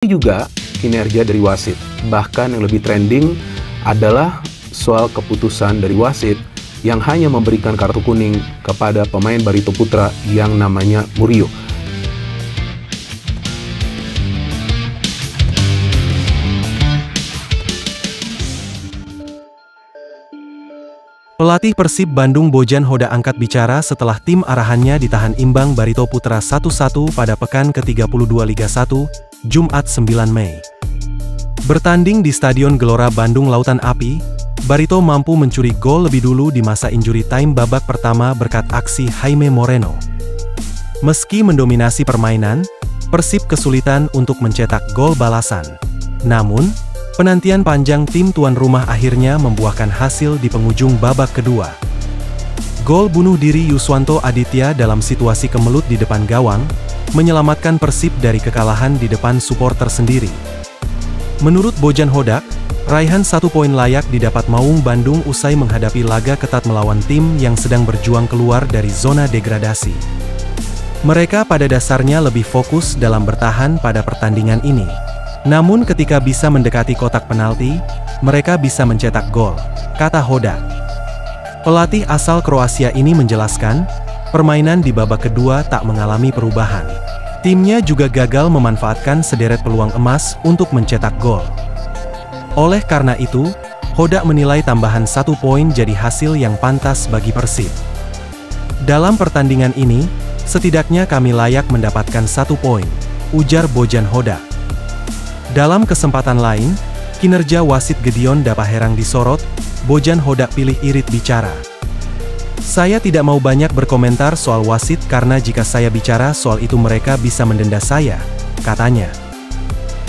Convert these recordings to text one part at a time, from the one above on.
Juga kinerja dari wasit. Bahkan yang lebih trending adalah soal keputusan dari wasit yang hanya memberikan kartu kuning kepada pemain Barito Putra yang namanya Murillo. Pelatih Persib Bandung Bojan Hodak angkat bicara setelah tim arahannya ditahan imbang Barito Putra 1-1 pada pekan ke-32 Liga 1, Jumat 9 Mei. Bertanding di Stadion Gelora Bandung Lautan Api, Barito mampu mencuri gol lebih dulu di masa injury time babak pertama berkat aksi Jaime Moreno. Meski mendominasi permainan, Persib kesulitan untuk mencetak gol balasan. Namun, penantian panjang tim tuan rumah akhirnya membuahkan hasil di penghujung babak kedua. Gol bunuh diri Yuswanto Aditya dalam situasi kemelut di depan gawang, menyelamatkan Persib dari kekalahan di depan supporter sendiri. Menurut Bojan Hodak, raihan 1 poin layak didapat Maung Bandung usai menghadapi laga ketat melawan tim yang sedang berjuang keluar dari zona degradasi. Mereka pada dasarnya lebih fokus dalam bertahan pada pertandingan ini. Namun ketika bisa mendekati kotak penalti, mereka bisa mencetak gol, kata Hodak. Pelatih asal Kroasia ini menjelaskan, permainan di babak kedua tak mengalami perubahan. Timnya juga gagal memanfaatkan sederet peluang emas untuk mencetak gol. Oleh karena itu, Hodak menilai tambahan 1 poin jadi hasil yang pantas bagi Persib. Dalam pertandingan ini, setidaknya kami layak mendapatkan 1 poin, ujar Bojan Hodak. Dalam kesempatan lain, kinerja wasit Gideon Dapaherang disorot, Bojan Hodak pilih irit bicara. Saya tidak mau banyak berkomentar soal wasit karena jika saya bicara soal itu mereka bisa mendenda saya, katanya.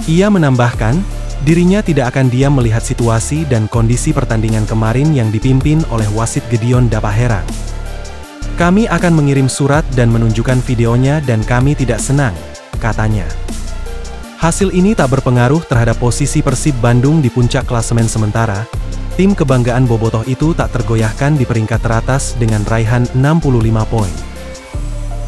Ia menambahkan, dirinya tidak akan diam melihat situasi dan kondisi pertandingan kemarin yang dipimpin oleh wasit Gideon Dapaherang. Kami akan mengirim surat dan menunjukkan videonya dan kami tidak senang, katanya. Hasil ini tak berpengaruh terhadap posisi Persib Bandung di puncak klasemen sementara. Tim kebanggaan Bobotoh itu tak tergoyahkan di peringkat teratas dengan raihan 65 poin.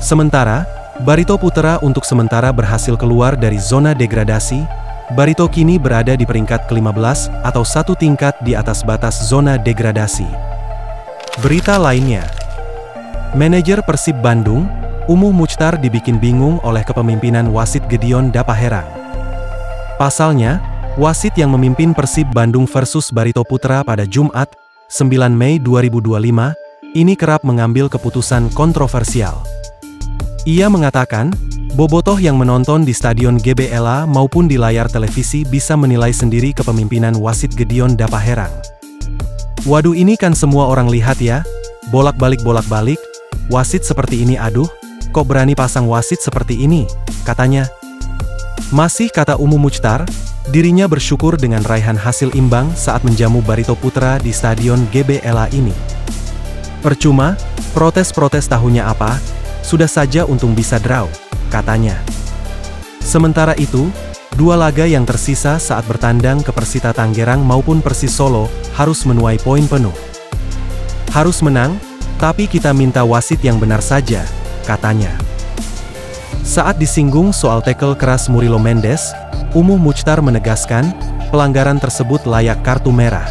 Sementara, Barito Putra untuk sementara berhasil keluar dari zona degradasi. Barito kini berada di peringkat ke-15 atau 1 tingkat di atas batas zona degradasi. Berita lainnya, manajer Persib Bandung, Umuh Muchtar dibikin bingung oleh kepemimpinan wasit Gideon Dapaherang. Pasalnya, wasit yang memimpin Persib Bandung versus Barito Putra pada Jumat, 9 Mei 2025, ini kerap mengambil keputusan kontroversial. Ia mengatakan, Bobotoh yang menonton di Stadion GBLA maupun di layar televisi bisa menilai sendiri kepemimpinan wasit Gideon Dapaherang. Waduh, ini kan semua orang lihat ya, bolak-balik, wasit seperti ini, aduh, kok berani pasang wasit seperti ini, katanya. Masih kata Umuh Muchtar, dirinya bersyukur dengan raihan hasil imbang saat menjamu Barito Putra di Stadion GBLA ini. Percuma, protes-protes tahunya apa, sudah saja untung bisa draw, katanya. Sementara itu, 2 laga yang tersisa saat bertandang ke Persita Tangerang maupun Persis Solo harus menuai poin penuh. Harus menang, tapi kita minta wasit yang benar saja, katanya. Saat disinggung soal tackle keras Murilo Mendes, Umuh Muchtar menegaskan, pelanggaran tersebut layak kartu merah.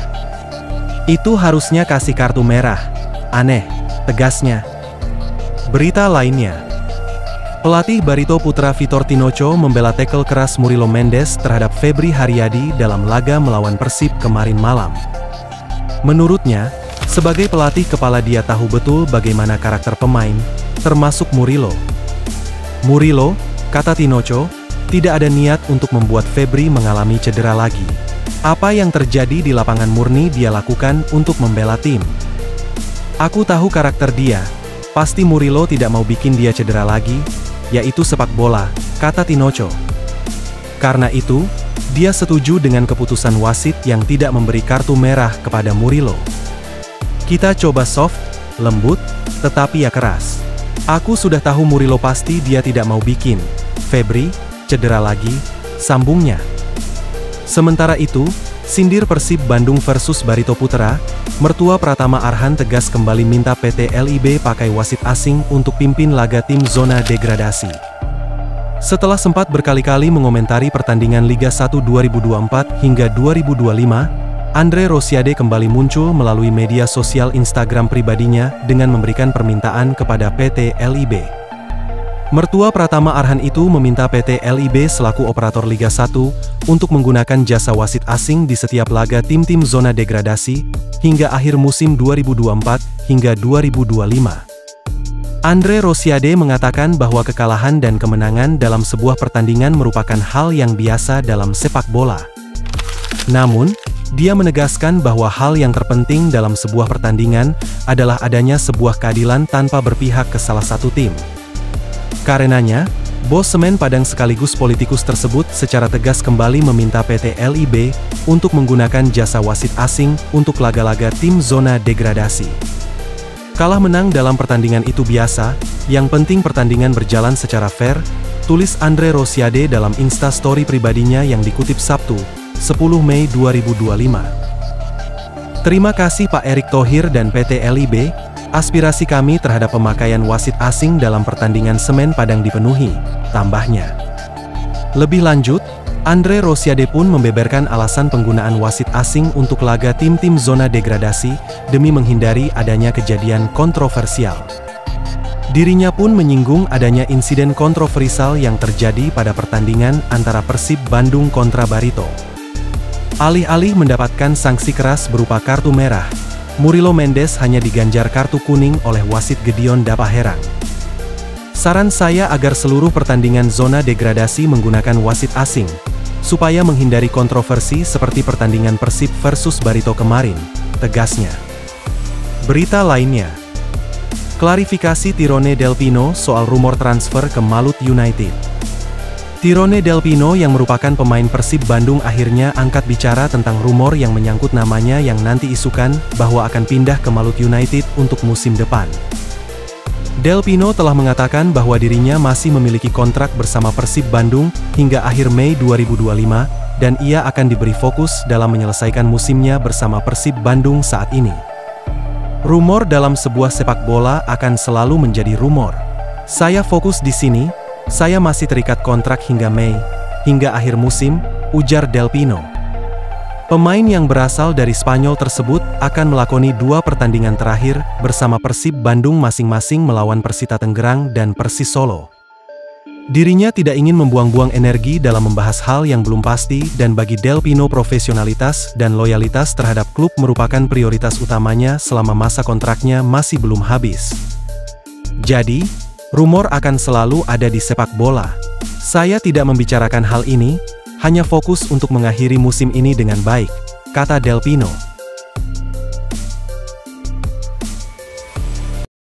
Itu harusnya kasih kartu merah. Aneh, tegasnya. Berita lainnya, pelatih Barito Putra Vitor Tinoco membela tackle keras Murilo Mendes terhadap Febri Haryadi dalam laga melawan Persib kemarin malam. Menurutnya, sebagai pelatih kepala dia tahu betul bagaimana karakter pemain, termasuk Murilo. Murilo, kata Tinoco, tidak ada niat untuk membuat Febri mengalami cedera lagi. Apa yang terjadi di lapangan murni dia lakukan untuk membela tim. Aku tahu karakter dia, pasti Murilo tidak mau bikin dia cedera lagi, yaitu sepak bola, kata Tinoco. Karena itu, dia setuju dengan keputusan wasit yang tidak memberi kartu merah kepada Murilo. Kita coba soft, lembut, tetapi ya keras. Aku sudah tahu Murilo pasti dia tidak mau bikin Febri cedera lagi, sambungnya. Sementara itu, sindir Persib Bandung versus Barito Putra, mertua Pratama Arhan tegas kembali minta PT LIB pakai wasit asing untuk pimpin laga tim zona degradasi. Setelah sempat berkali-kali mengomentari pertandingan Liga 1 2024 hingga 2025, Andre Rosiade kembali muncul melalui media sosial Instagram pribadinya dengan memberikan permintaan kepada PT LIB. Mertua Pratama Arhan itu meminta PT LIB selaku operator Liga 1 untuk menggunakan jasa wasit asing di setiap laga tim-tim zona degradasi hingga akhir musim 2024 hingga 2025. Andre Rosiade mengatakan bahwa kekalahan dan kemenangan dalam sebuah pertandingan merupakan hal yang biasa dalam sepak bola. Namun, dia menegaskan bahwa hal yang terpenting dalam sebuah pertandingan adalah adanya sebuah keadilan tanpa berpihak ke salah satu tim. Karenanya, bos Semen Padang sekaligus politikus tersebut secara tegas kembali meminta PT LIB untuk menggunakan jasa wasit asing untuk laga-laga tim zona degradasi. Kalah menang dalam pertandingan itu biasa, yang penting pertandingan berjalan secara fair, tulis Andre Rosiade dalam Instastory pribadinya yang dikutip Sabtu, 10 Mei 2025. Terima kasih Pak Erick Thohir dan PT LIB, aspirasi kami terhadap pemakaian wasit asing dalam pertandingan Semen Padang dipenuhi, tambahnya. Lebih lanjut, Andre Rosiade pun membeberkan alasan penggunaan wasit asing untuk laga tim-tim zona degradasi demi menghindari adanya kejadian kontroversial. Dirinya pun menyinggung adanya insiden kontroversial yang terjadi pada pertandingan antara Persib Bandung kontra Barito. Alih-alih mendapatkan sanksi keras berupa kartu merah, Murilo Mendes hanya diganjar kartu kuning oleh wasit Gedeon Dapaherang. Saran saya agar seluruh pertandingan zona degradasi menggunakan wasit asing, supaya menghindari kontroversi seperti pertandingan Persib versus Barito kemarin, tegasnya. Berita lainnya. Klarifikasi Tirone Del Pino soal rumor transfer ke Malut United. Tirone Del Pino yang merupakan pemain Persib Bandung akhirnya angkat bicara tentang rumor yang menyangkut namanya yang nanti isukan bahwa akan pindah ke Malut United untuk musim depan. Del Pino telah mengatakan bahwa dirinya masih memiliki kontrak bersama Persib Bandung hingga akhir Mei 2025, dan ia akan diberi fokus dalam menyelesaikan musimnya bersama Persib Bandung saat ini. Rumor dalam sebuah sepak bola akan selalu menjadi rumor. Saya fokus di sini, saya masih terikat kontrak hingga Mei, hingga akhir musim, ujar Del Pino. Pemain yang berasal dari Spanyol tersebut akan melakoni 2 pertandingan terakhir bersama Persib Bandung masing-masing melawan Persita Tangerang dan Persis Solo. Dirinya tidak ingin membuang-buang energi dalam membahas hal yang belum pasti, dan bagi Del Pino profesionalitas dan loyalitas terhadap klub merupakan prioritas utamanya selama masa kontraknya masih belum habis. Jadi, rumor akan selalu ada di sepak bola. Saya tidak membicarakan hal ini, hanya fokus untuk mengakhiri musim ini dengan baik, kata Del Pino.